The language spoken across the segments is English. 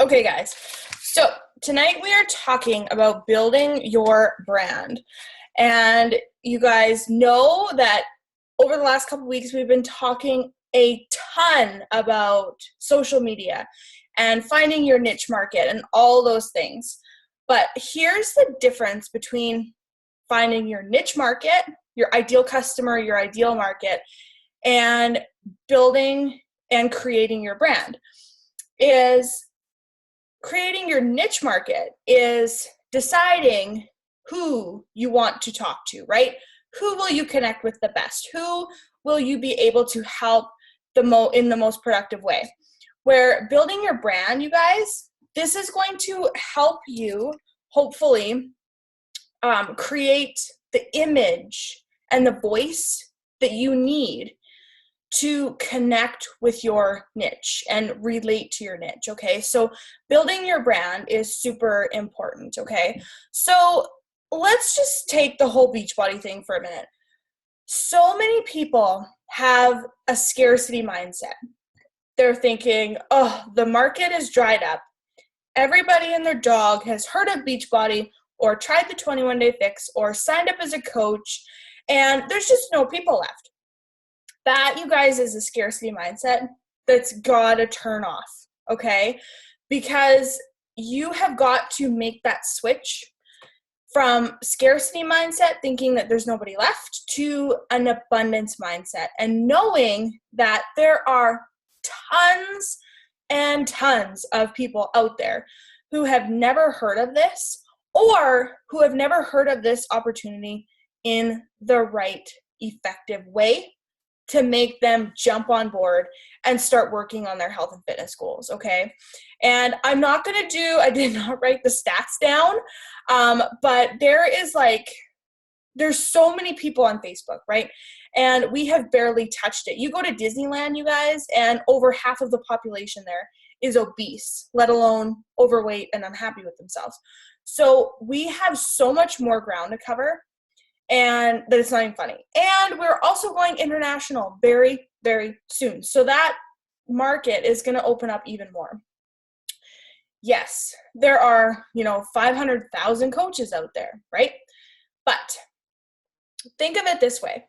Okay, guys. So tonight we are talking about building your brand. And you guys know that over the last couple weeks, we've been talking a ton about social media and finding your niche market and all those things. But here's the difference between finding your niche market, your ideal customer, your ideal market, and building and creating your brand is creating your niche market is deciding who you want to talk to, right? Who will you connect with the best? Who will you be able to help in the most productive way? Where building your brand, you guys, this is going to help you hopefully create the image and the voice that you need to connect with your niche and relate to your niche, okay? So building your brand is super important, okay? So let's just take the whole Beachbody thing for a minute. So many people have a scarcity mindset. They're thinking, oh, the market is dried up. Everybody and their dog has heard of Beachbody or tried the 21-day fix or signed up as a coach, and there's just no people left. That, you guys, is a scarcity mindset that's got to turn off, okay? Because you have got to make that switch from scarcity mindset, thinking that there's nobody left, to an abundance mindset, and knowing that there are tons and tons of people out there who have never heard of this or who have never heard of this opportunity in the right, effective way to make them jump on board and start working on their health and fitness goals, okay? And I did not write the stats down, but there's so many people on Facebook, right? And we have barely touched it. You go to Disneyland, you guys, and over half of the population there is obese, let alone overweight and unhappy with themselves. So we have so much more ground to cover, and that it's not even funny. And we're also going international very, very soon. So that market is going to open up even more. Yes, there are, 500,000 coaches out there, right? But think of it this way.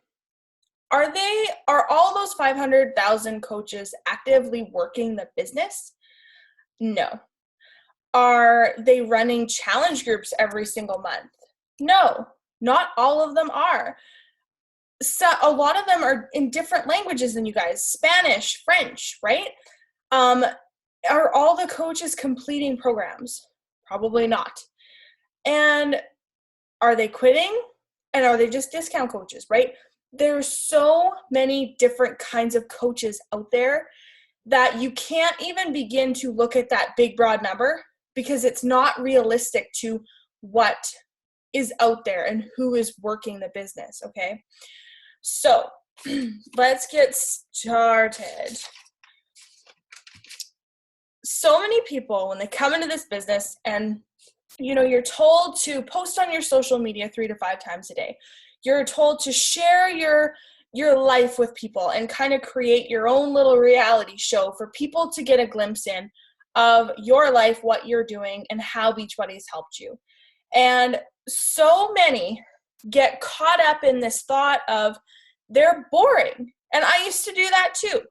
Are all those 500,000 coaches actively working the business? No. Are they running challenge groups every single month? No. Not all of them are. So a lot of them are in different languages than you guys, Spanish, French, right? Are all the coaches completing programs? Probably not. And are they quitting? And are they just discount coaches, right? There's so many different kinds of coaches out there that you can't even begin to look at that big, broad number because it's not realistic to what is out there and who is working the business, okay? So let's get started. So many people, when they come into this business and, you're told to post on your social media 3 to 5 times a day. You're told to share your life with people and kind of create your own little reality show for people to get a glimpse in of your life, what you're doing, and how Beachbody has helped you. And so many get caught up in this thought of they're boring. And I used to do that too.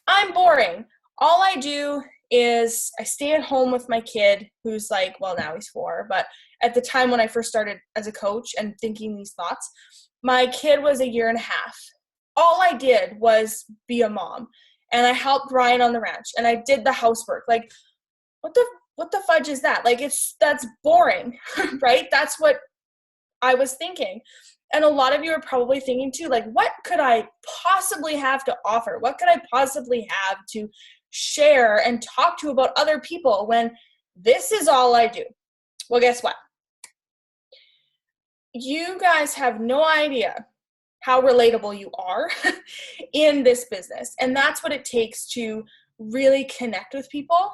I'm boring. All I do is I stay at home with my kid who's now he's 4, but at the time when I first started as a coach and thinking these thoughts, my kid was 1.5 years. All I did was be a mom, and I helped Ryan on the ranch, and I did the housework. What the fudge is that? That's boring, right? That's what I was thinking. And a lot of you are probably thinking too, what could I possibly have to offer? What could I possibly have to share and talk to about other people when this is all I do? Well, guess what? You guys have no idea how relatable you are in this business. And that's what it takes to really connect with people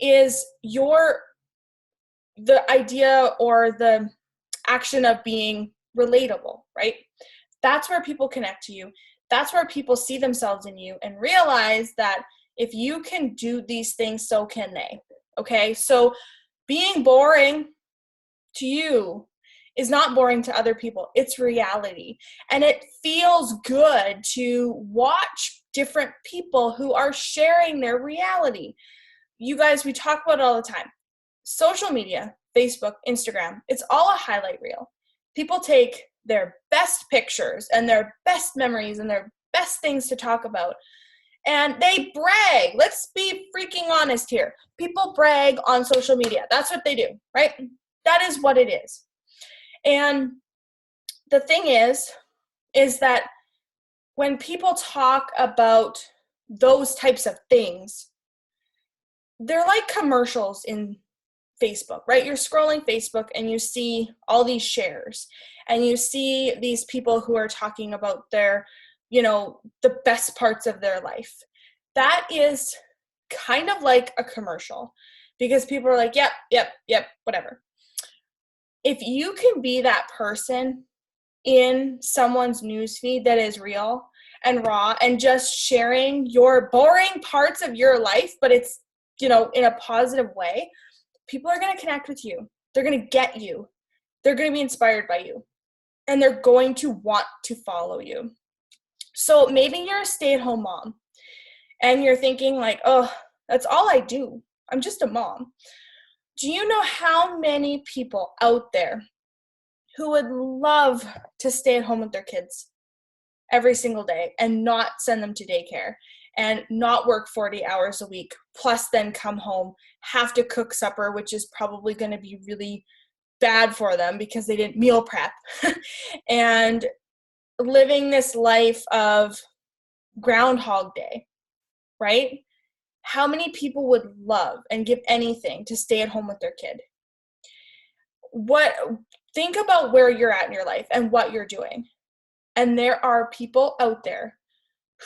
is the idea or the action of being relatable, right? That's where people connect to you. That's where people see themselves in you and realize that if you can do these things, so can they. Okay, so being boring to you is not boring to other people. It's reality. And it feels good to watch different people who are sharing their reality. You guys, we talk about it all the time. Social media, Facebook, Instagram, it's all a highlight reel. People take their best pictures and their best memories and their best things to talk about, and they brag. Let's be freaking honest here. People brag on social media. That's what they do, right? That is what it is. And the thing is that when people talk about those types of things, they're like commercials in Facebook, right? You're scrolling Facebook and you see all these shares and you see these people who are talking about their, the best parts of their life. That is kind of like a commercial because people are like, yep, whatever. If you can be that person in someone's newsfeed that is real and raw and just sharing your boring parts of your life, but it's, in a positive way, people are going to connect with you. They're going to get you. They're going to be inspired by you. And they're going to want to follow you. So maybe you're a stay-at-home mom and you're thinking like, oh, that's all I do. I'm just a mom. Do you know how many people out there who would love to stay at home with their kids every single day and not send them to daycare and not work 40 hours a week, plus then come home, have to cook supper, which is probably going to be really bad for them because they didn't meal prep, and living this life of Groundhog Day, right? How many people would love and give anything to stay at home with their kid? Think about where you're at in your life and what you're doing. And there are people out there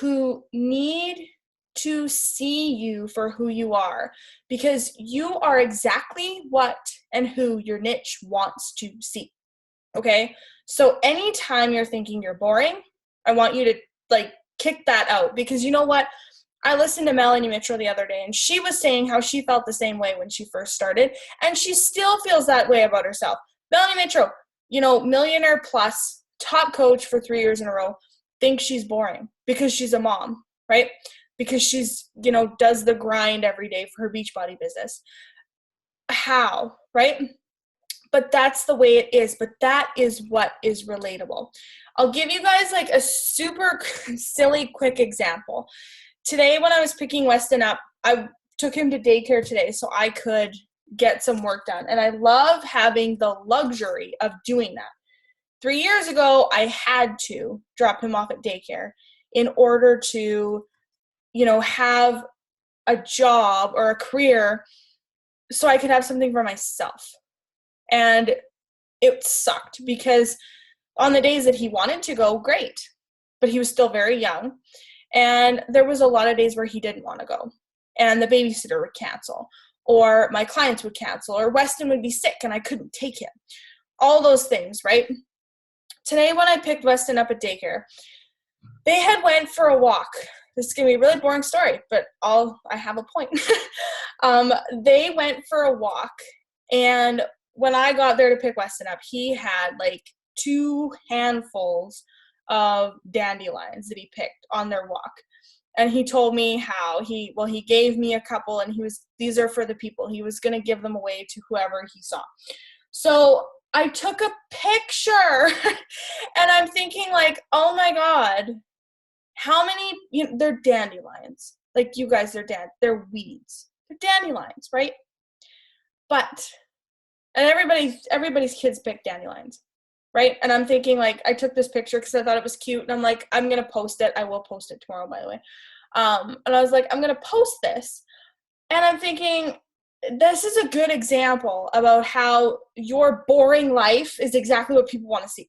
who need to see you for who you are, because you are exactly what and who your niche wants to see. Okay? So anytime you're thinking you're boring, I want you to kick that out, because you know what? I listened to Melanie Mitchell the other day, and she was saying how she felt the same way when she first started, and she still feels that way about herself. Melanie Mitchell, millionaire plus, top coach for 3 years in a row, thinks she's boring because she's a mom, right? Because she's, does the grind every day for her Beachbody business. How, right? But that's the way it is. But that is what is relatable. I'll give you guys a super silly quick example. Today when I was picking Weston up, I took him to daycare today so I could get some work done. And I love having the luxury of doing that. 3 years ago, I had to drop him off at daycare in order to, have a job or a career so I could have something for myself. And it sucked because on the days that he wanted to go, great, but he was still very young. And there was a lot of days where he didn't want to go. And the babysitter would cancel, or my clients would cancel, or Weston would be sick and I couldn't take him. All those things, right? Today when I picked Weston up at daycare, they had went for a walk. This is going to be a really boring story, but I have a point. They went for a walk, and when I got there to pick Weston up, he had 2 handfuls of dandelions that he picked on their walk. And he told me how he gave me a couple, and these are for the people. He was going to give them away to whoever he saw. So I took a picture and I'm thinking oh my God, how many, they're dandelions. You guys, they're weeds. They're dandelions, right? But, and everybody's kids pick dandelions, right? And I'm thinking I took this picture because I thought it was cute, and I'm I'm going to post it. I will post it tomorrow, by the way. And I was I'm going to post this. And I'm thinking, this is a good example about how your boring life is exactly what people want to see,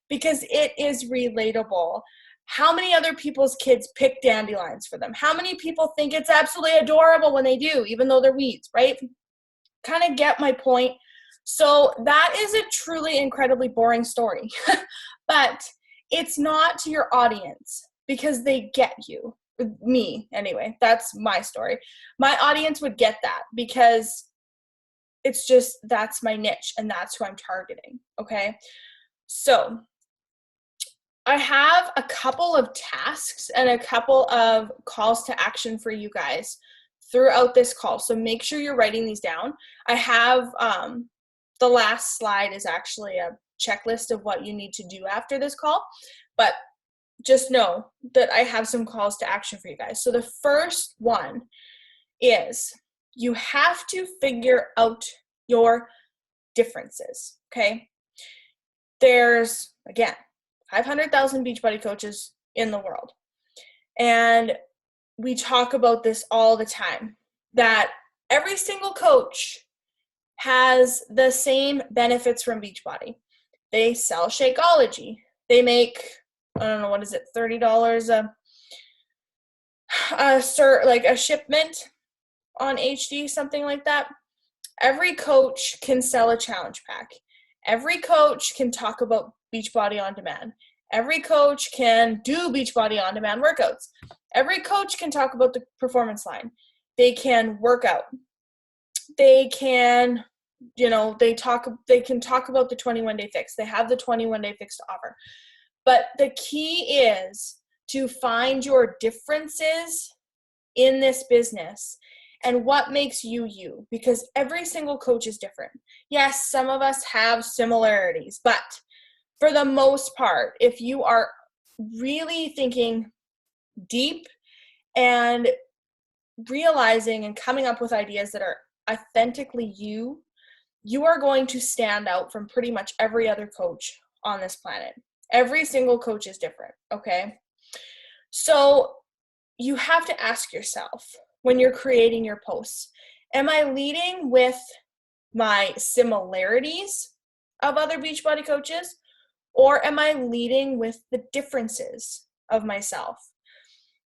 because it is relatable. How many other people's kids pick dandelions for them? How many people think it's absolutely adorable when they do, even though they're weeds, right? Kind of get my point. So that is a truly incredibly boring story, but it's not to your audience because they get you. me anyway. That's my story. My audience would get that because it's just, that's my niche and that's who I'm targeting. Okay. So I have a couple of tasks and a couple of calls to action for you guys throughout this call. So make sure you're writing these down. I have, the last slide is actually a checklist of what you need to do after this call, but just know that I have some calls to action for you guys. So the first one is you have to figure out your differences, okay? There's, again, 500,000 Beachbody coaches in the world. And we talk about this all the time, that every single coach has the same benefits from Beachbody. They sell Shakeology. They make, I don't know, what is it, $30 a shipment on HD, something like that. Every coach can sell a challenge pack. Every coach can talk about Beachbody on Demand. Every coach can do Beachbody on Demand workouts. Every coach can talk about the performance line. They can work out. They can, they can talk about the 21-day fix. They have the 21-day fix to offer. But the key is to find your differences in this business and what makes you you, because every single coach is different. Yes, some of us have similarities, but for the most part, if you are really thinking deep and realizing and coming up with ideas that are authentically you, you are going to stand out from pretty much every other coach on this planet. Every single coach is different, okay? So you have to ask yourself when you're creating your posts, am I leading with my similarities of other Beachbody coaches, or am I leading with the differences of myself?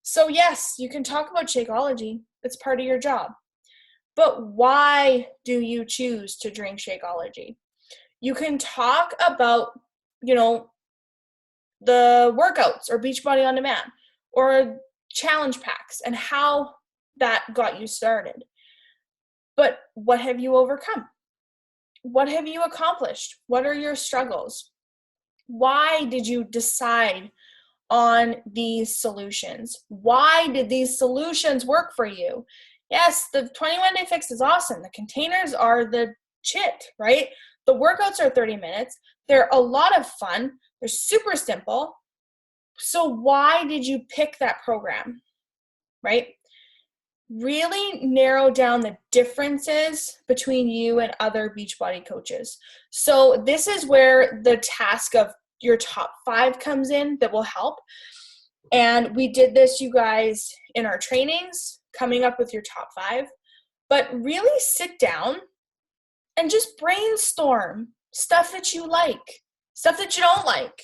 So yes, you can talk about Shakeology. It's part of your job. But why do you choose to drink Shakeology? You can talk about, the workouts or Beachbody on Demand or challenge packs and how that got you started. But what have you overcome? What have you accomplished? What are your struggles? Why did you decide on these solutions? Why did these solutions work for you? Yes, the 21-day fix is awesome. The containers are the shit, right? The workouts are 30 minutes. They're a lot of fun. They're super simple. So why did you pick that program, right? Really narrow down the differences between you and other Beachbody coaches. So this is where the task of your top 5 comes in that will help. And we did this, you guys, in our trainings, coming up with your top 5. But really sit down and just brainstorm stuff that you like, stuff that you don't like,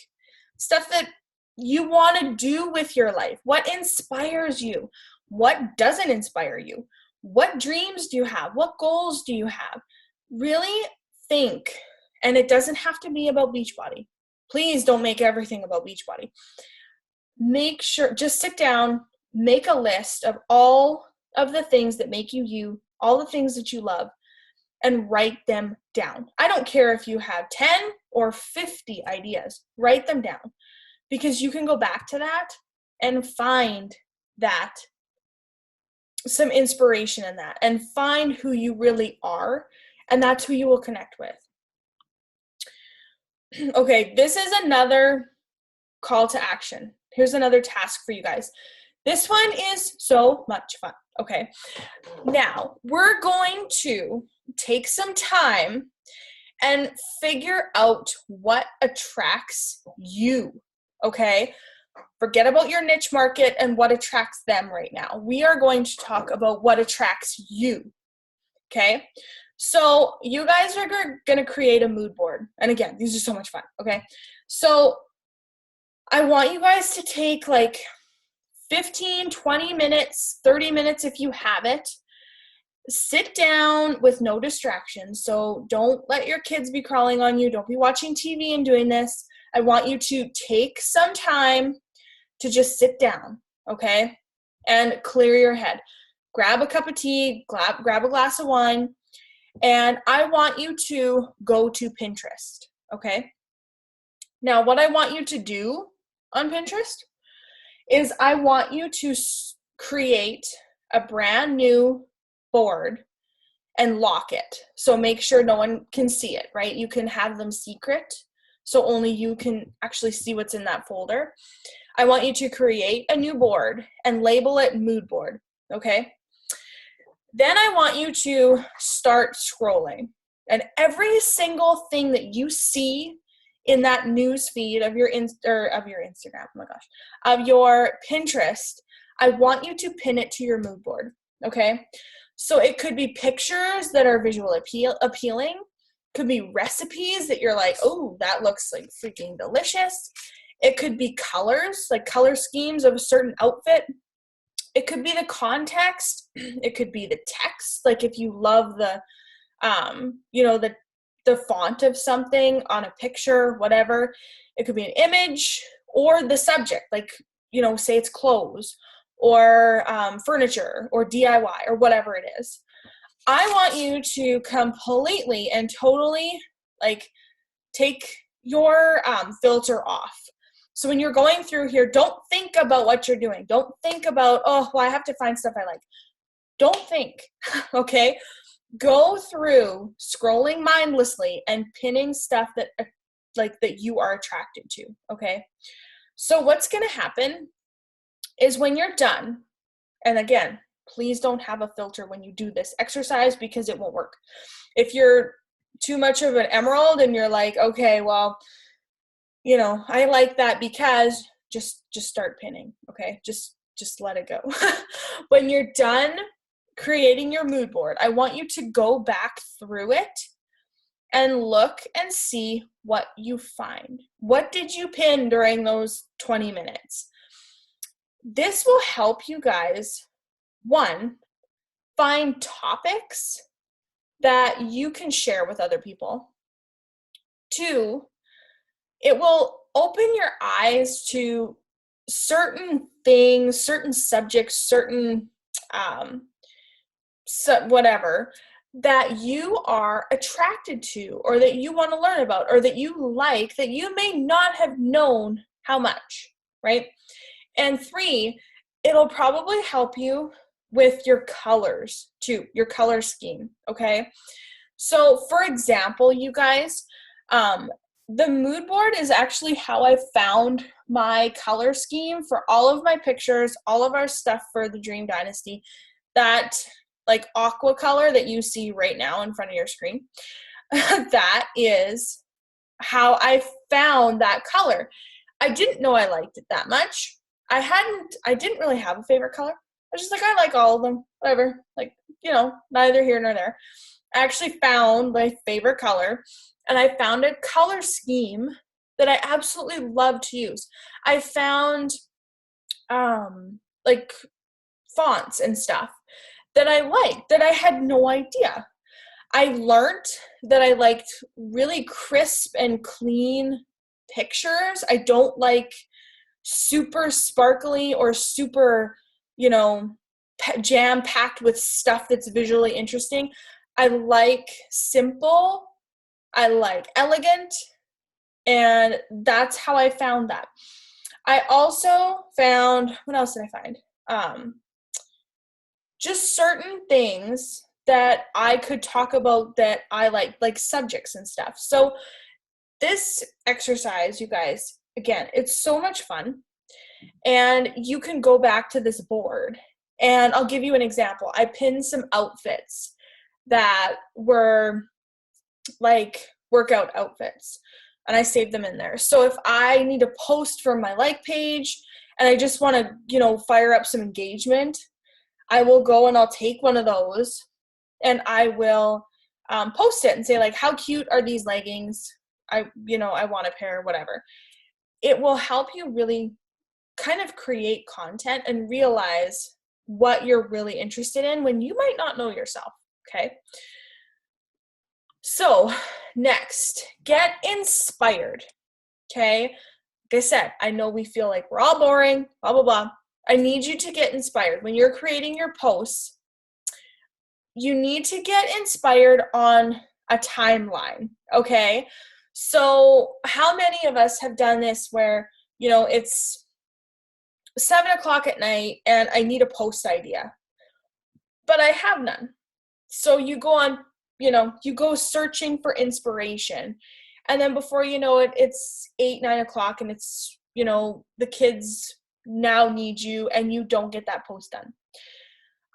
stuff that you want to do with your life. What inspires you? What doesn't inspire you? What dreams do you have? What goals do you have? Really think, and it doesn't have to be about Beachbody. Please don't make everything about Beachbody. Make sure, just sit down, make a list of all of the things that make you you, all the things that you love, and write them down. I don't care if you have 10 or 50 ideas, write them down, because you can go back to that and find that some inspiration in that and find who you really are, and that's who you will connect with. Okay, this is another call to action. Here's another task for you guys. This one is so much fun. Okay, now we're going to take some time and figure out what attracts you, okay? Forget about your niche market and what attracts them right now. We are going to talk about what attracts you, okay? So you guys are going to create a mood board. And again, these are so much fun, okay? So I want you guys to take like 15, 20 minutes, 30 minutes if you have it. Sit down with no distractions. So don't let your kids be crawling on you. Don't be watching TV and doing this. I want you to take some time to just sit down, okay? and clear your head. Grab a cup of tea, grab a glass of wine, and I want you to go to Pinterest, okay? Now, what I want you to do on Pinterest is I want you to create a brand new board and lock it. So make sure no one can see it, right? You can have them secret, so only you can actually see what's in that folder. I want you to create a new board and label it mood board, okay? Then I want you to start scrolling. And every single thing that you see in that news feed of your Instagram, oh my gosh, of your Pinterest, I want you to pin it to your mood board, okay? So it could be pictures that are visually appealing, could be recipes that you're like, oh, that looks like freaking delicious. It could be colors, like color schemes of a certain outfit. It could be the context. It could be the text, like if you love the font of something on a picture, whatever. It could be an image or the subject, like, say it's clothes or furniture or DIY or whatever it is. I want you to completely and totally take your filter off. So when you're going through here, don't think about what you're doing. Don't think about, I have to find stuff I like. Don't think, okay? Go through scrolling mindlessly and pinning stuff that you are attracted to, okay? So what's going to happen is when you're done, and again, please don't have a filter when you do this exercise because it won't work. If you're too much of an emerald and you're like, okay, well, I like that because just start pinning, okay? Just let it go. When you're done creating your mood board, I want you to go back through it and look and see what you find. What did you pin during those 20 minutes? This will help you guys, one, find topics that you can share with other people. Two, it will open your eyes to certain things, certain subjects, certain whatever that you are attracted to or that you want to learn about or that you like that you may not have known how much, right? And three, it'll probably help you with your colors too, your color scheme, okay? So for example, you guys, the mood board is actually how I found my color scheme for all of my pictures, all of our stuff for the Dream Dynasty. That aqua color that you see right now in front of your screen, that is how I found that color. I didn't know I liked it that much. I didn't really have a favorite color. I was just like, I like all of them, whatever, neither here nor there. I actually found my favorite color, and I found a color scheme that I absolutely love to use. I found fonts and stuff that I liked that I had no idea. I learned that I liked really crisp and clean pictures. I don't like super sparkly or super, jam-packed with stuff that's visually interesting. I like simple. I like elegant. And that's how I found that. I also found, what else did I find? Just certain things that I could talk about that I like subjects and stuff. So this exercise, you guys, again, it's so much fun. And you can go back to this board. And I'll give you an example. I pinned some outfits that were workout outfits. And I saved them in there. So if I need to post from my like page and I just want to, fire up some engagement, I will go and I'll take one of those and I will post it and say how cute are these leggings? I want a pair, whatever. It will help you really kind of create content and realize what you're really interested in when you might not know yourself, okay? So next, get inspired, okay? Like I said, I know we feel like we're all boring, blah, blah, blah. I need you to get inspired. When you're creating your posts, you need to get inspired on a timeline, okay? So how many of us have done this where, it's 7:00 at night and I need a post idea, but I have none. So you go on, you go searching for inspiration. And then before you know it, it's 8, 9 o'clock and it's, the kids now need you and you don't get that post done.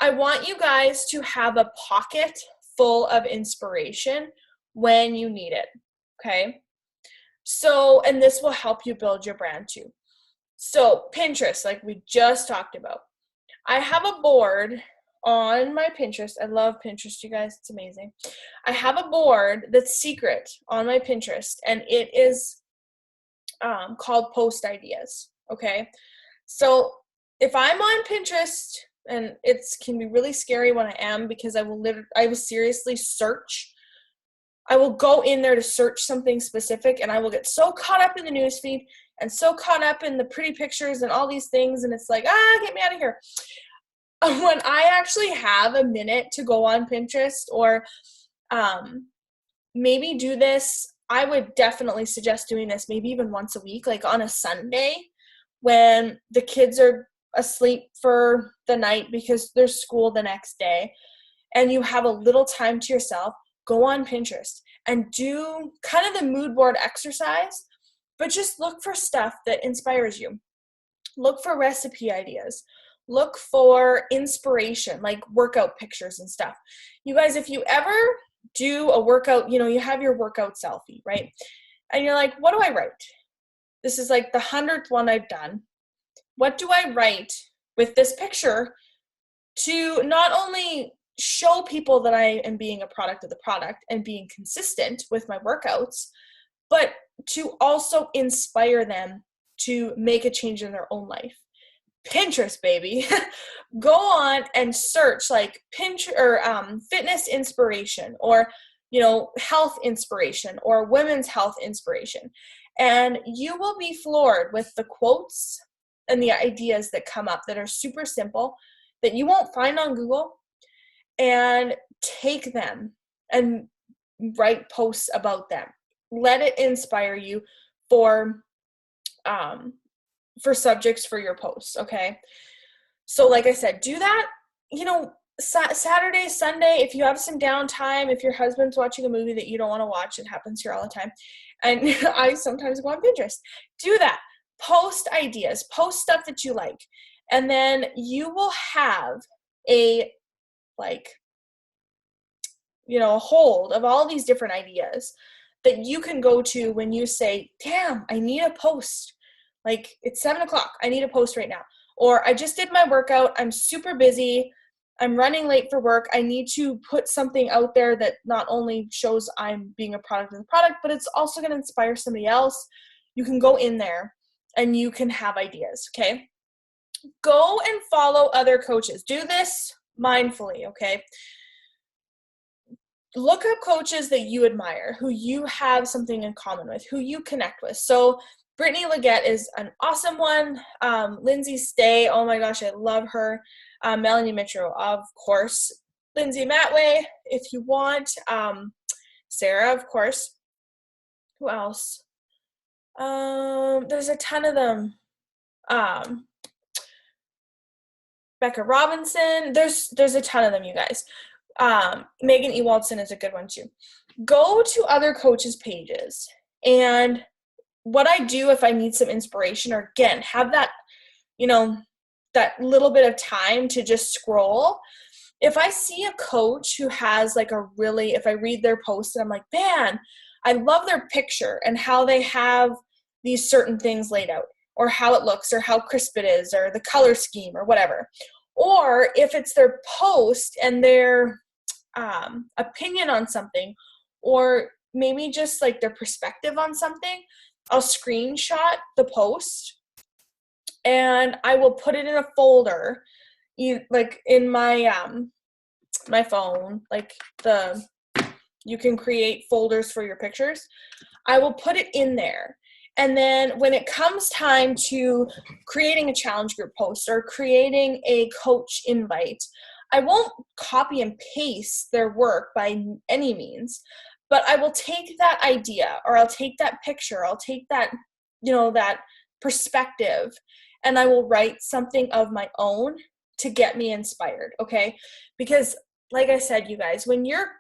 I want you guys to have a pocket full of inspiration when you need it. Okay. So, and this will help you build your brand too. So Pinterest, like we just talked about, I have a board on my Pinterest. I love Pinterest, you guys. It's amazing. I have a board that's secret on my Pinterest, and it is called Post Ideas. Okay. So if I'm on Pinterest, and it can be really scary when I am, because I will seriously search. I will go in there to search something specific, and I will get so caught up in the newsfeed and so caught up in the pretty pictures and all these things, and it's like, get me out of here. When I actually have a minute to go on Pinterest or maybe do this, I would definitely suggest doing this maybe even once a week, like on a Sunday when the kids are asleep for the night because there's school the next day and you have a little time to yourself. Go on Pinterest and do kind of the mood board exercise, but just look for stuff that inspires you. Look for recipe ideas. Look for inspiration, like workout pictures and stuff. You guys, if you ever do a workout, you have your workout selfie, right? And you're like, what do I write? This is like the 100th one I've done. What do I write with this picture to not only show people that I am being a product of the product and being consistent with my workouts, but to also inspire them to make a change in their own life? Pinterest, baby. Go on and search like Pinterest or fitness inspiration or, health inspiration or women's health inspiration. And you will be floored with the quotes and the ideas that come up that are super simple that you won't find on Google, and take them and write posts about them. Let it inspire you for subjects for your posts, okay? So like I said, do that, Saturday, Sunday, if you have some downtime, if your husband's watching a movie that you don't want to watch, it happens here all the time, and I sometimes go on Pinterest. Do that. Post ideas, post stuff that you like, and then you will have a hold of all these different ideas that you can go to when you say, damn, I need a post. Like, it's 7:00. I need a post right now. Or I just did my workout. I'm super busy. I'm running late for work. I need to put something out there that not only shows I'm being a product of the product, but it's also going to inspire somebody else. You can go in there and you can have ideas, okay? Go and follow other coaches. Do this mindfully, okay? Look up coaches that you admire, who you have something in common with, who you connect with. So Brittany Leggett is an awesome one. Lindsay Stay, oh my gosh, I love her. Melanie Mitchell, of course. Lindsay Matway, if you want. Sarah, of course. Who else? There's a ton of them. Becca Robinson. There's a ton of them, you guys. Megan Ewaldson is a good one too. Go to other coaches' pages, and what I do if I need some inspiration, or again, have that, that little bit of time to just scroll. If I see a coach who has if I read their post and I'm like, man, I love their picture and how they have these certain things laid out, or how it looks, or how crisp it is, or the color scheme, or whatever. Or if it's their post and their opinion on something, or maybe just like their perspective on something, I'll screenshot the post and I will put it in a folder, like in my my phone, you can create folders for your pictures. I will put it in there, And then when it comes time to creating a challenge group post or creating a coach invite, I won't copy and paste their work by any means, but I will take that idea, or I'll take that picture, I'll take that, that perspective, and I will write something of my own to get me inspired, okay? Because like I said, you guys, when you're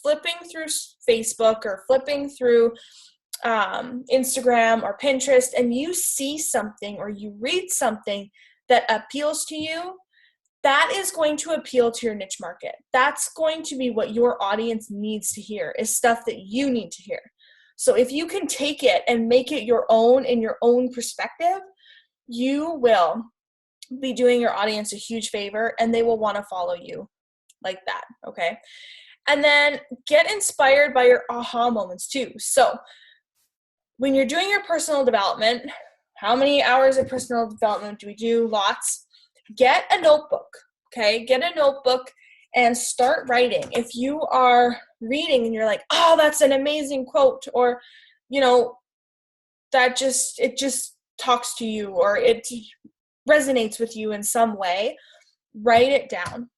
flipping through Facebook or flipping through Instagram or Pinterest, and you see something or you read something that appeals to you, that is going to appeal to your niche market. That's going to be what your audience needs to hear, is stuff that you need to hear. So if you can take it and make it your own in your own perspective, you will be doing your audience a huge favor, and they will want to follow you like that, okay? And then get inspired by your aha moments too. So when you're doing your personal development, how many hours of personal development do we do? Lots. Get a notebook, okay? Get a notebook and start writing. If you are reading and you're like, oh, that's an amazing quote, or, it just talks to you, or it resonates with you in some way, write it down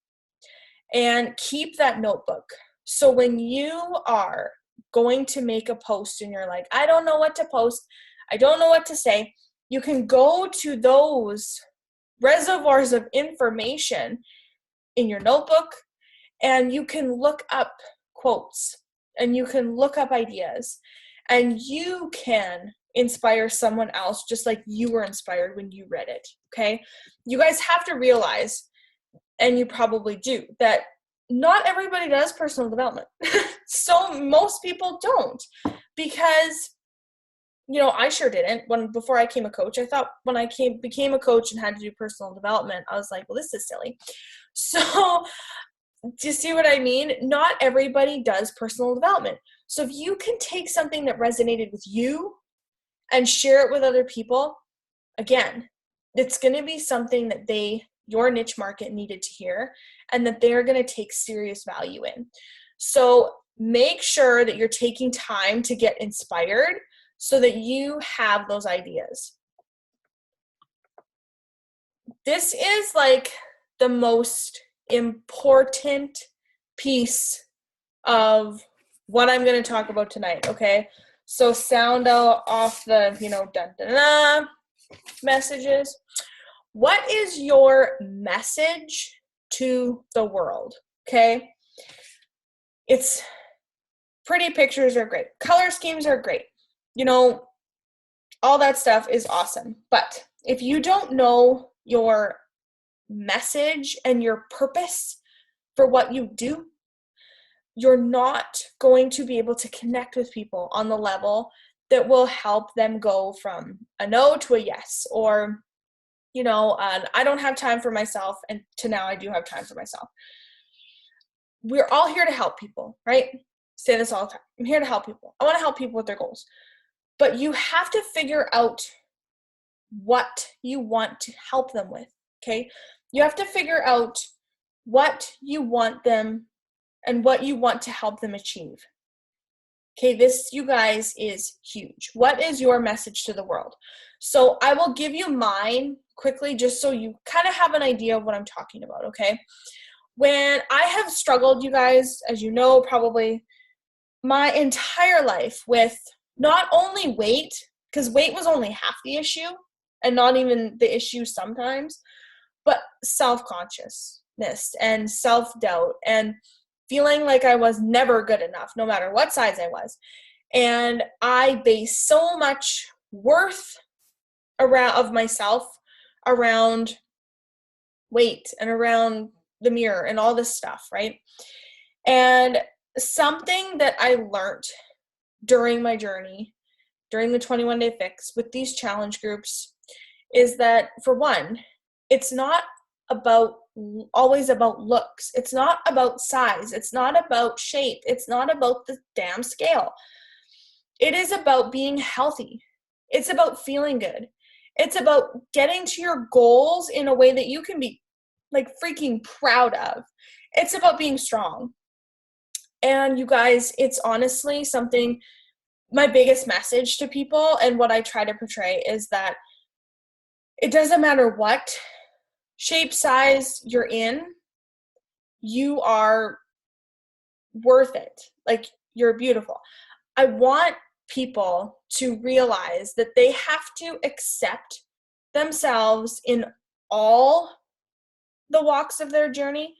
and keep that notebook. So when you are going to make a post and you're like, I don't know what to post, I don't know what to say, you can go to those reservoirs of information in your notebook, and you can look up quotes, and you can look up ideas, and you can inspire someone else just like you were inspired when you read it, okay? You guys have to realize, and you probably do, that not everybody does personal development. So most people don't, because I sure didn't. Before I became a coach, I thought when I became a coach and had to do personal development, I was like, well, this is silly. So do you see what I mean? Not everybody does personal development. So if you can take something that resonated with you and share it with other people, again, it's going to be something that your niche market needed to hear, and that they're going to take serious value in. So make sure that you're taking time to get inspired so that you have those ideas. This is like the most important piece of what I'm going to talk about tonight, okay? So sound off the, dun-dun-dun messages. What is your message to the world, okay? It's pretty pictures are great. Color schemes are great. All that stuff is awesome. But if you don't know your message and your purpose for what you do, you're not going to be able to connect with people on the level that will help them go from a no to a yes, or, I don't have time for myself, and to now I do have time for myself. We're all here to help people, right? Say this all the time. I'm here to help people. I want to help people with their goals. But you have to figure out what you want to help them with, okay? You have to figure out what you want them and what you want to help them achieve. Okay, this, you guys, is huge. What is your message to the world? So I will give you mine quickly, just so you kind of have an idea of what I'm talking about, okay? When I have struggled, you guys, as you know, probably my entire life with not only weight, because weight was only half the issue, and not even the issue sometimes, but self-consciousness and self-doubt and feeling like I was never good enough, no matter what size I was. And I based so much worth of myself around weight and around the mirror and all this stuff, right? And something that I learned during my journey, during the 21 Day Fix with these challenge groups, is that, for one, it's not always about looks. It's not about size. It's not about shape. It's not about the damn scale. It is about being healthy. It's about feeling good. It's about getting to your goals in a way that you can be like freaking proud of. It's about being strong. And you guys, it's honestly something my biggest message to people and what I try to portray is that it doesn't matter what shape, size you're in, you are worth it. Like, you're beautiful. I want people to realize that they have to accept themselves in all the walks of their journey,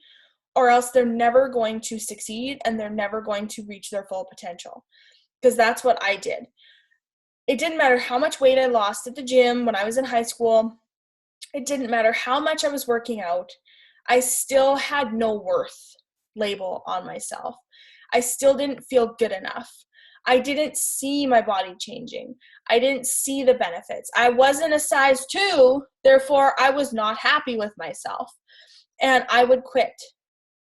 or else they're never going to succeed and they're never going to reach their full potential. Because that's what I did. It didn't matter how much weight I lost at the gym when I was in high school. It didn't matter how much I was working out. I still had no worth label on myself. I still didn't feel good enough. I didn't see my body changing. I didn't see the benefits. I wasn't a size 2, therefore I was not happy with myself. And I would quit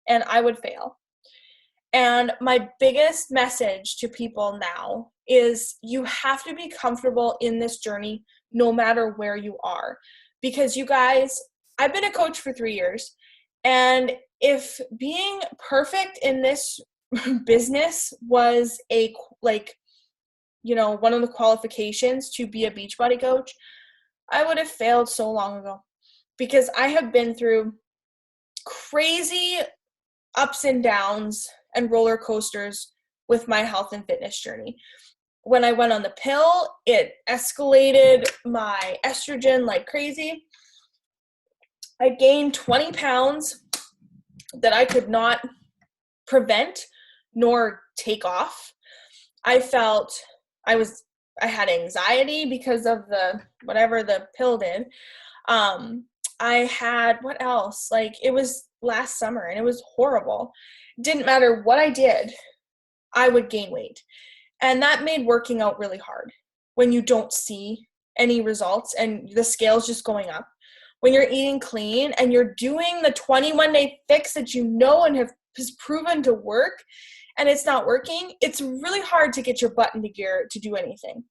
and I would fail. And my biggest message to people now is you have to be comfortable in this journey no matter where you are. Because you guys, I've been a coach for 3 years, and if being perfect in this business was one of the qualifications to be a Beachbody coach, I would have failed so long ago, because I have been through crazy ups and downs and roller coasters with my health and fitness journey. When I went on the pill, it escalated my estrogen like crazy. I gained 20 pounds that I could not prevent nor take off. I felt I had anxiety because of whatever the pill did. I had, what else? Like, it was last summer and it was horrible. Didn't matter what I did, I would gain weight. And that made working out really hard when you don't see any results and the scale's just going up. When you're eating clean and you're doing the 21-day fix that you know and has proven to work, and it's not working, it's really hard to get your butt into gear to do anything.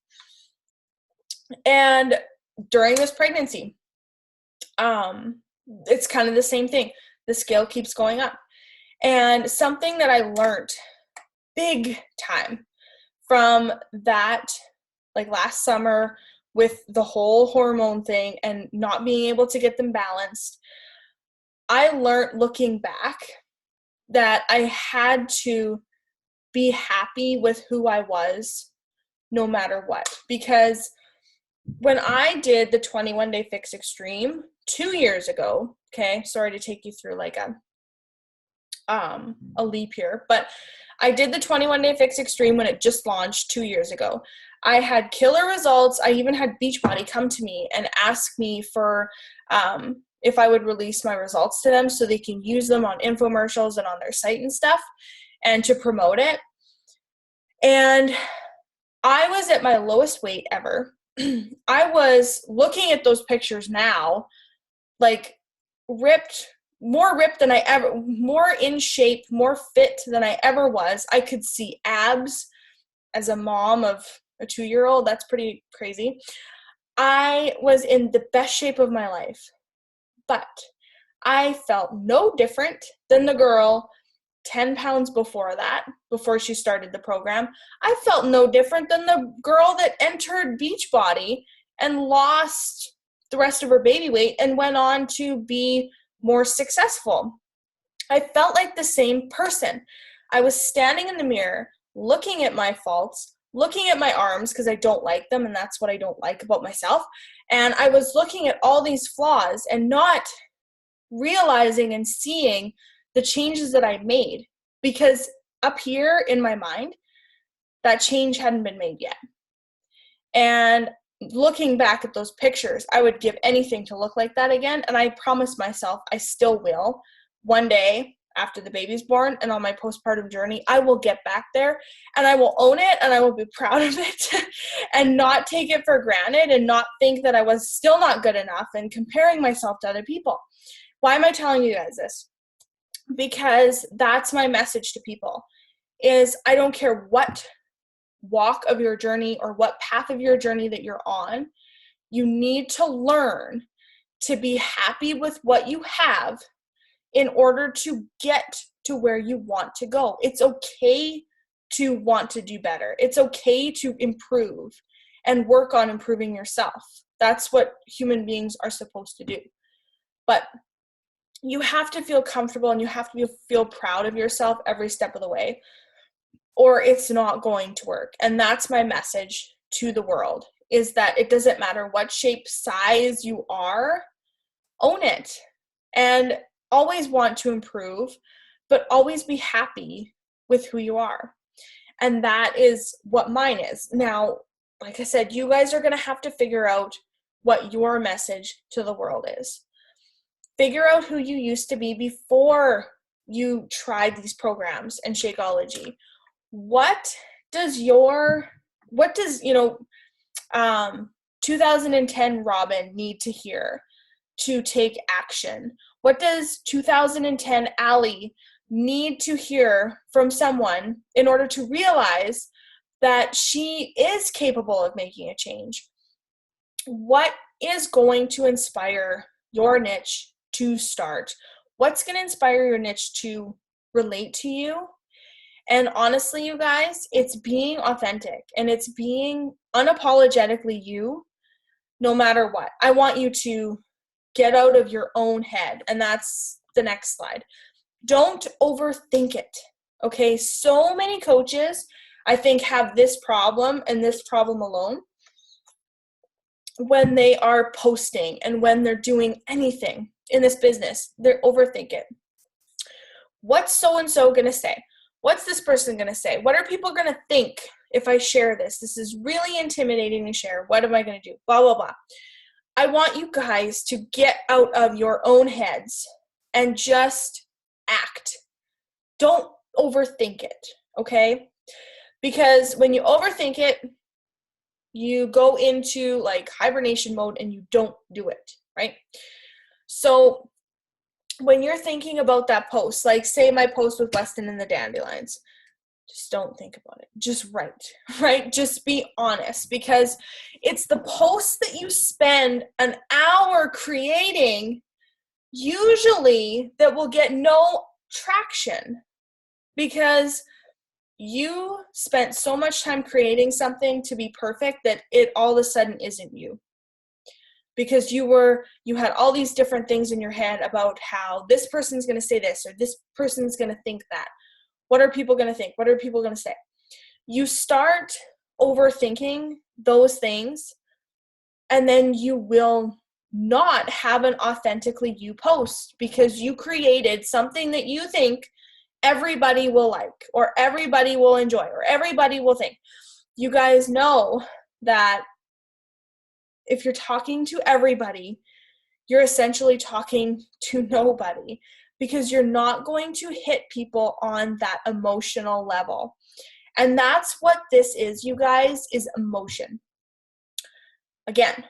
And during this pregnancy, it's kind of the same thing. The scale keeps going up. And something that I learned big time from that, like last summer with the whole hormone thing and not being able to get them balanced, I learned looking back that I had to be happy with who I was no matter what. Because when I did the 21-day fix extreme 2 years ago, okay, sorry to take you through like a leap here, but I did the 21-day fix extreme when it just launched 2 years ago. I had killer results. I even had Beachbody come to me and ask me for if I would release my results to them so they can use them on infomercials and on their site and stuff, and to promote it. And I was at my lowest weight ever. I was looking at those pictures now, like more ripped than I ever, more in shape, more fit than I ever was. I could see abs as a mom of a 2-year-old. That's pretty crazy. I was in the best shape of my life, but I felt no different than the girl 10 pounds before that, before she started the program. I felt no different than the girl that entered Beachbody and lost the rest of her baby weight and went on to be more successful. I felt like the same person. I was standing in the mirror, looking at my faults, looking at my arms because I don't like them, and that's what I don't like about myself. And I was looking at all these flaws and not realizing and seeing the changes that I made, because up here in my mind, that change hadn't been made yet. And looking back at those pictures, I would give anything to look like that again. And I promised myself I still will. One day after the baby's born and on my postpartum journey, I will get back there and I will own it and I will be proud of it and not take it for granted and not think that I was still not good enough and comparing myself to other people. Why am I telling you guys this? Because that's my message to people, is I don't care what walk of your journey or what path of your journey that you're on, you need to learn to be happy with what you have in order to get to where you want to go. It's okay to want to do better. It's okay to improve and work on improving yourself. That's what human beings are supposed to do. But you have to feel comfortable and you have to feel proud of yourself every step of the way, or it's not going to work. And that's my message to the world, is that it doesn't matter what shape, size you are, own it. And always want to improve, but always be happy with who you are. And that is what mine is. Now, like I said, you guys are going to have to figure out what your message to the world is. Figure out who you used to be before you tried these programs and Shakeology. What does 2010 Robin need to hear to take action? What does 2010 Allie need to hear from someone in order to realize that she is capable of making a change? What is going to inspire your niche to start? What's going to inspire your niche to relate to you? And honestly, you guys, it's being authentic and it's being unapologetically you, no matter what. I want you to get out of your own head. And that's the next slide. Don't overthink it. Okay. So many coaches, I think, have this problem and this problem alone when they are posting and when they're doing anything in this business. They overthink it. What's so-and-so going to say? What's this person going to say? What are people going to think if I share this? This is really intimidating to share. What am I going to do? Blah, blah, blah. I want you guys to get out of your own heads and just act. Don't overthink it, okay? Because when you overthink it, you go into like hibernation mode and you don't do it, right? So when you're thinking about that post, like say my post with Weston and the Dandelions, just don't think about it. Just write, right? Just be honest, because it's the posts that you spend an hour creating usually that will get no traction, because you spent so much time creating something to be perfect that it all of a sudden isn't you. Because you had all these different things in your head about how this person's going to say this or this person's going to think that. What are people going to think? What are people going to say? You start overthinking those things, and then you will not have an authentically you post, because you created something that you think everybody will like, or everybody will enjoy, or everybody will think. You guys know that if you're talking to everybody, you're essentially talking to nobody, because you're not going to hit people on that emotional level. And that's what this is, you guys, is emotion. Again,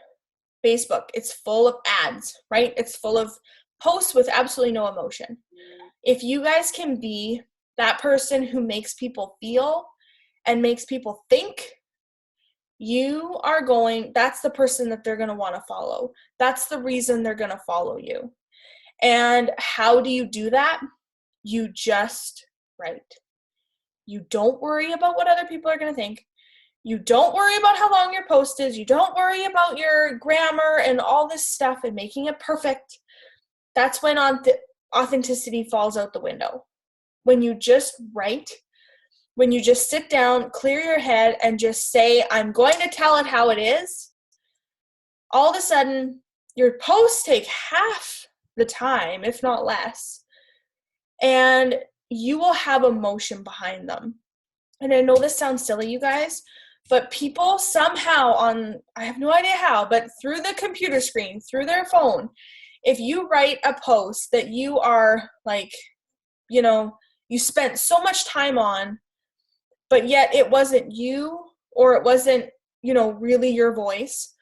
Facebook, it's full of ads, right? It's full of posts with absolutely no emotion. If you guys can be that person who makes people feel and makes people think, that's the person that they're going to want to follow. That's the reason they're going to follow you. And how do you do that? You just write. You don't worry about what other people are going to think. You don't worry about how long your post is. You don't worry about your grammar and all this stuff and making it perfect. That's when authenticity falls out the window. When you just write, when you just sit down, clear your head, and just say, I'm going to tell it how it is, all of a sudden, your posts take half the time, if not less, and you will have emotion behind them. And I know this sounds silly, you guys, but people somehow I have no idea how, but through the computer screen, through their phone, if you write a post that you are like, you spent so much time on, but yet it wasn't you, or it wasn't, really your voice,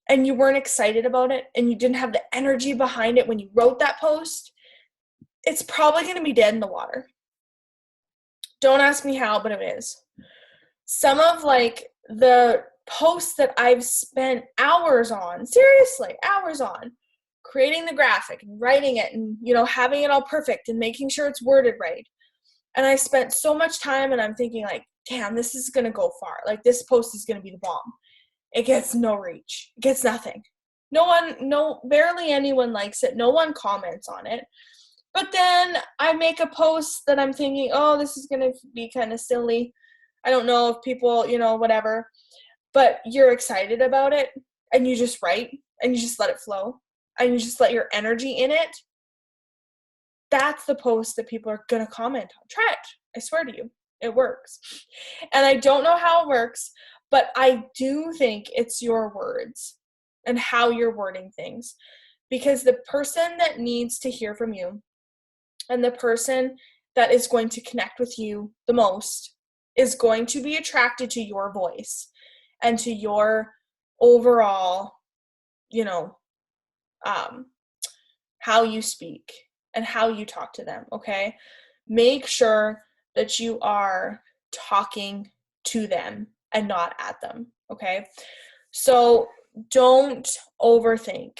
and you weren't excited about it, and you didn't have the energy behind it when you wrote that post, it's probably going to be dead in the water. Don't ask me how, but it is. Some of the posts that I've spent hours on, seriously, hours on, creating the graphic and writing it and, having it all perfect and making sure it's worded right. And I spent so much time, and I'm thinking like, damn, this is going to go far. Like, this post is going to be the bomb. It gets no reach. It gets nothing. Barely anyone likes it. No one comments on it. But then I make a post that I'm thinking, oh, this is going to be kind of silly. I don't know if people, whatever. But you're excited about it, and you just write, and you just let it flow, and you just let your energy in it. That's the post that people are going to comment on. Try it. I swear to you, it works. And I don't know how it works, but I do think it's your words and how you're wording things. Because the person that needs to hear from you and the person that is going to connect with you the most is going to be attracted to your voice and to your overall, how you speak and how you talk to them, okay? Make sure that you are talking to them and not at them, okay? So don't overthink.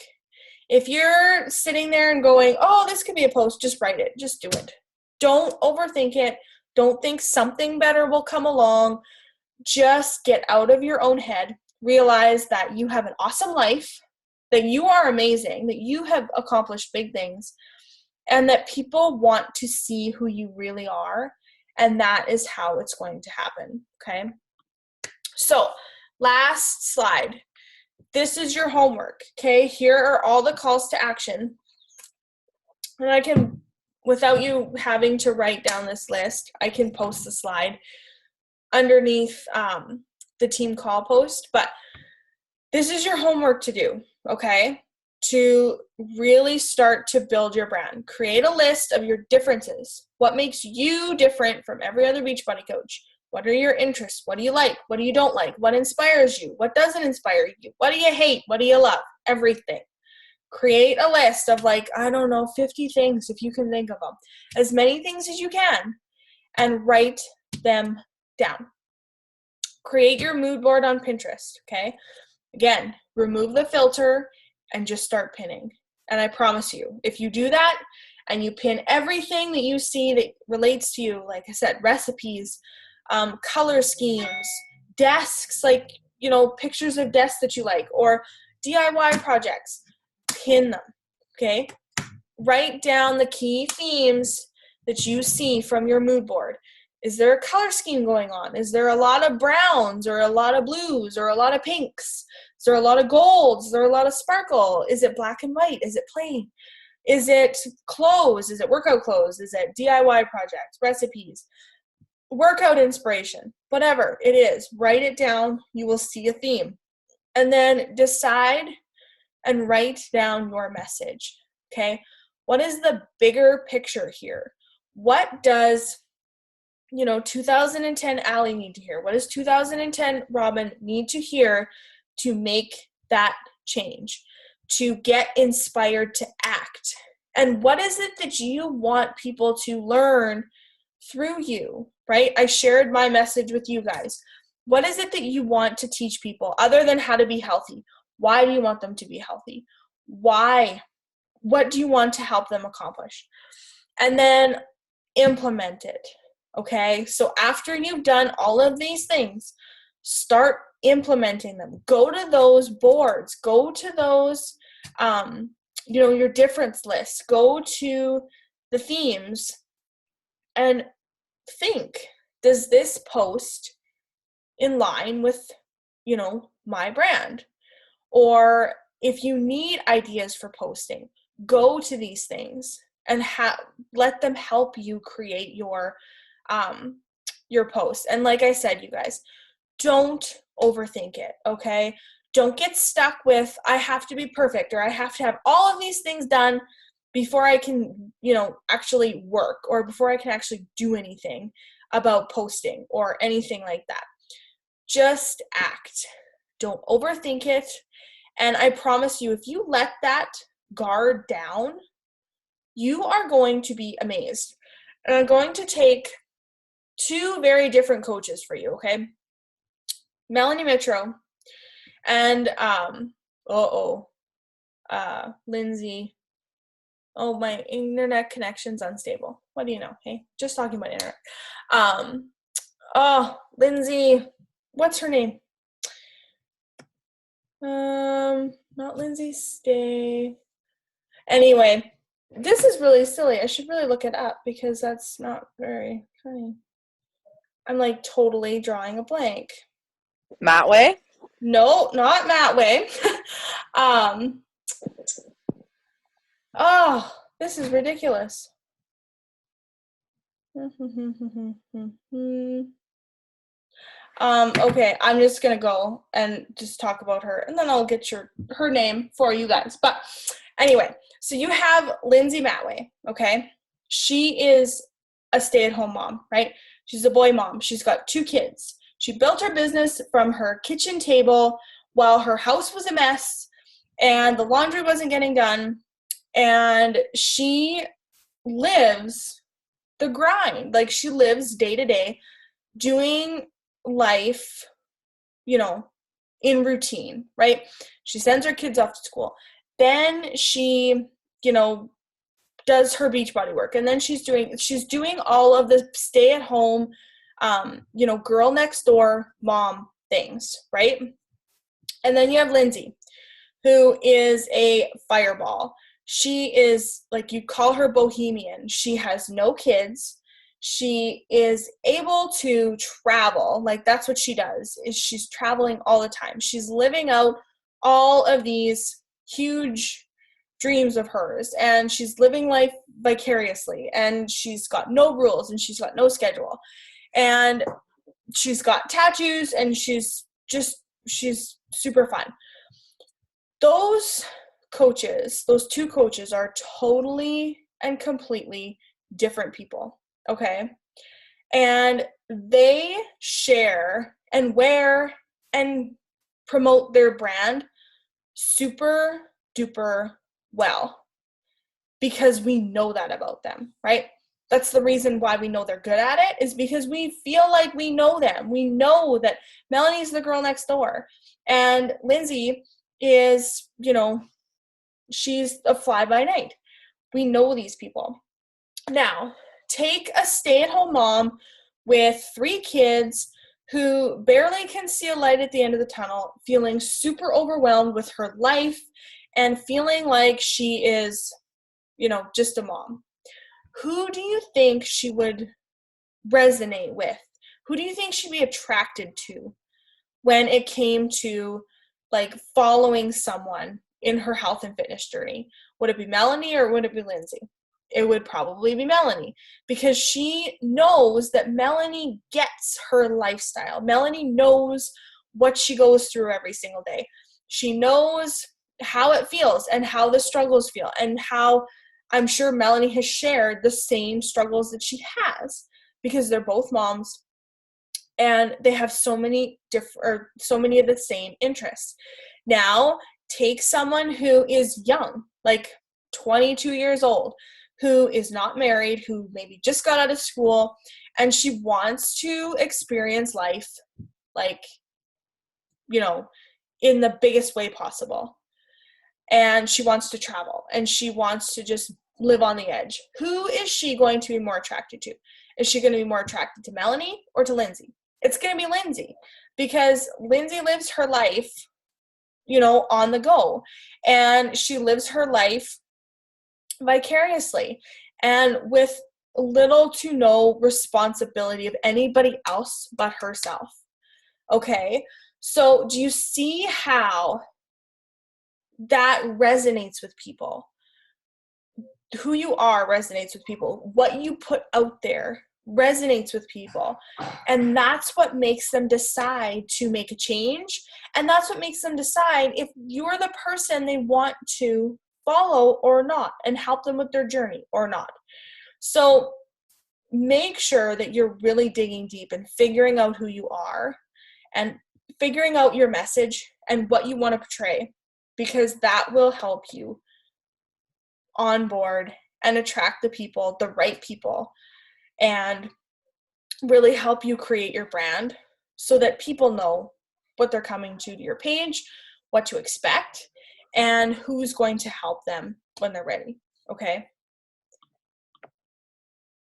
If you're sitting there and going, oh, this could be a post, just write it. Just do it. Don't overthink it. Don't think something better will come along. Just get out of your own head. Realize that you have an awesome life, that you are amazing, that you have accomplished big things, and that people want to see who you really are, and that is how it's going to happen, okay? So, last slide. This is your homework, okay? Here are all the calls to action. And I can, without you having to write down this list, I can post the slide underneath the team call post, but this is your homework to do, okay? To really start to build your brand. Create a list of your differences. What makes you different from every other Beachbody coach? What are your interests? What do you like? What do you don't like? What inspires you? What doesn't inspire you? What do you hate? What do you love? Everything. Create a list of 50 things if you can think of them. As many things as you can, and write them down. Create your mood board on Pinterest, okay? Again, remove the filter and just start pinning. And I promise you, if you do that and you pin everything that you see that relates to you, like I said, recipes, color schemes, desks, pictures of desks that you like, or DIY projects, pin them, okay? Write down the key themes that you see from your mood board. Is there a color scheme going on? Is there a lot of browns or a lot of blues or a lot of pinks? Is there a lot of golds? Is there a lot of sparkle? Is it black and white? Is it plain? Is it clothes? Is it workout clothes? Is it DIY projects, recipes, workout inspiration? Whatever it is, write it down. You will see a theme. And then decide and write down your message, okay? What is the bigger picture here? What does 2010 Allie need to hear? What does 2010 Robin need to hear to make that change, to get inspired to act? And what is it that you want people to learn through you, right? I shared my message with you guys. What is it that you want to teach people other than how to be healthy? Why do you want them to be healthy? Why? What do you want to help them accomplish? And then implement it. Okay, so after you've done all of these things, start implementing them. Go to those boards. Go to those, your difference lists. Go to the themes and think, does this post in line with, my brand? Or if you need ideas for posting, go to these things and let them help you create your post. And like I said, you guys, don't overthink it, okay? Don't get stuck with, I have to be perfect, or I have to have all of these things done before I can, actually work, or before I can actually do anything about posting or anything like that. Just act. Don't overthink it. And I promise you, if you let that guard down, you are going to be amazed. And I'm going to take two very different coaches for you, okay? Melanie Mitro and Lindsay Oh, my internet connection's unstable. What do you know? Hey, just talking about internet. Oh, Lindsay, what's her name? Not Lindsay Stay. Anyway, this is really silly. I should really look it up because that's not very funny. I'm like totally drawing a blank. Matt Way? No, not Matt Way. Oh, this is ridiculous. Okay, I'm just gonna go and just talk about her, and then I'll get her name for you guys. But anyway, so you have Lindsay Matway, okay? She is a stay-at-home mom, right? She's a boy mom. She's got 2 kids. She built her business from her kitchen table while her house was a mess and the laundry wasn't getting done, and she lives the grind. Like, she lives day to day doing life, in routine, right? She sends her kids off to school. Then she, does her Beachbody work. And then she's doing all of the stay at home, girl next door mom things, right? And then you have Lindsay, who is a fireball. She is, like, you call her bohemian. She has no kids. She is able to travel. Like, that's what she does, is she's traveling all the time. She's living out all of these huge dreams of hers, and she's living life vicariously, and she's got no rules, and she's got no schedule, and she's got tattoos, and she's super fun. Those 2 coaches are totally and completely different people, okay? And they share and wear and promote their brand super duper well, because we know that about them, right? That's the reason why we know they're good at it, is because we feel like we know them. We know that Melanie's the girl next door, and Lindsay is, she's a fly-by-night. We know these people. Now, take a stay-at-home mom with 3 kids who barely can see a light at the end of the tunnel, feeling super overwhelmed with her life and feeling like she is, just a mom. Who do you think she would resonate with? Who do you think she'd be attracted to when it came to, like, following someone in her health and fitness journey? Would it be Melanie or would it be Lindsay? It would probably be Melanie, because she knows that Melanie gets her lifestyle. Melanie knows what she goes through every single day. She knows how it feels and how the struggles feel, and how I'm sure Melanie has shared the same struggles that she has, because they're both moms and they have so many of the same interests. Now, take someone who is young, like 22 years old, who is not married, who maybe just got out of school, and she wants to experience life, like, in the biggest way possible. And she wants to travel, and she wants to just live on the edge. Who is she going to be more attracted to? Is she going to be more attracted to Melanie or to Lindsay? It's going to be Lindsay, because Lindsay lives her life, on the go, and she lives her life vicariously and with little to no responsibility of anybody else but herself. Okay? So do you see how that resonates with people? Who you are resonates with people. What you put out there resonates with people. And that's what makes them decide to make a change. And that's what makes them decide if you're the person they want to follow or not, and help them with their journey or not. So make sure that you're really digging deep and figuring out who you are and figuring out your message and what you want to portray, because that will help you onboard and attract the right people, and really help you create your brand so that people know what they're coming to your page, what to expect, and who's going to help them when they're ready. Okay.